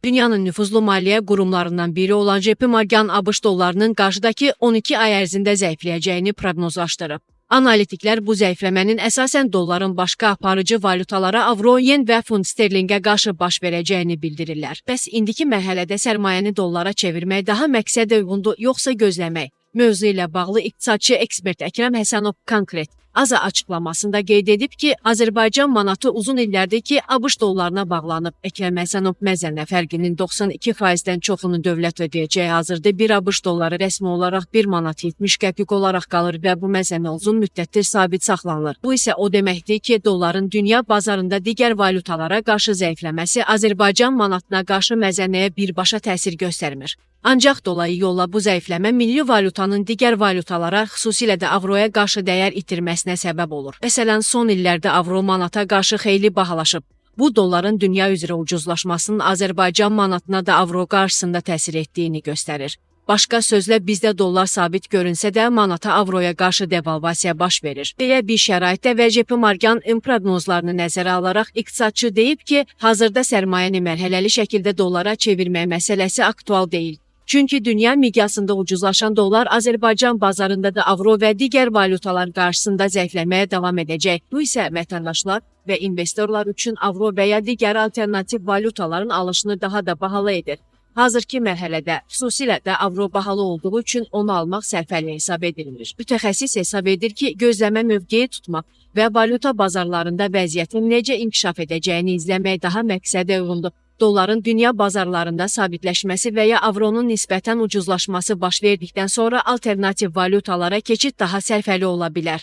Dünyanın nüfuzlu maliyyə qurumlarından biri olan JP Morgan ABŞ dollarının qarşıdakı 12 ay ərzində zəifləyəcəyini proqnozlaşdırıb. Analitiklər bu zəifləmənin əsasən dolların başqa aparıcı valyutalara avro, yen və funt sterlingə qarşı baş verəcəyini bildirirlər. Bəs indiki mərhələdə sərmayəni dollara çevirmək daha məqsədə uyğundur, yoxsa gözləmək? Mövzu ilə bağlı iqtisadçı ekspert Əkrəm Həsənov konkret AZA açıqlamasında qeyd edib ki, Azərbaycan manatı uzun illərdir ki, ABŞ dollarına bağlanıb. Əkrəm Həsənov məzənlə fərqinin 92%-dən çoxunu dövlət ödəyəcəyi hazırda bir ABŞ dolları rəsmi olaraq 1 manat 70 qəpik olaraq qalır və bu məzənə uzun müddətdir sabit saxlanılır. Bu isə o deməkdir ki, dolların dünya bazarında digər valyutalara qarşı zəifləməsi Azərbaycan manatına qarşı məzənəyə birbaşa təsir göstərmir. Ancaq dolayı yolla bu zəifləmə milli valyutanın digər valyutalara, xüsusilə də avroya qarşı dəyər itirməsinə səbəb olur. Məsələn, son illərdə avro manata qarşı xeyli bahalaşıb. Bu, dolların dünya üzrə ucuzlaşmasının Azərbaycan manatına da avro qarşısında təsir etdiyini göstərir. Başqa sözlə, bizdə dollar sabit görünsə də manata avroya qarşı devalvasiya baş verir. Belə bir şəraitdə və JP Morgan proqnozlarını nəzərə alaraq iqtisadçı deyib ki, hazırda sərmayəni mərhələli şəkildə dollara çevirmək məsələsi aktual deyil. Çünki dünya miqyasında ucuzlaşan dollar Azərbaycan bazarında da avro və digər valyutalar qarşısında zəifləməyə davam edəcək. Bu isə vətəndaşlar və investorlar üçün avro və ya digər alternativ valyutaların alışını daha da bahalı edir. Hazırki mərhələdə, xüsusilə də avro bahalı olduğu üçün onu almaq sərfəli hesab edilir. Mütəxəssis hesab edir ki, gözləmə mövqeyi tutmaq və valyuta bazarlarında vəziyyətin necə inkişaf edəcəyini izləmək daha məqsədə uyğundur. Dolların dünya bazarlarında sabitləşməsi və ya avronun nisbətən ucuzlaşması baş verdikdən sonra alternativ valyutalara keçid daha sərfəli ola bilər.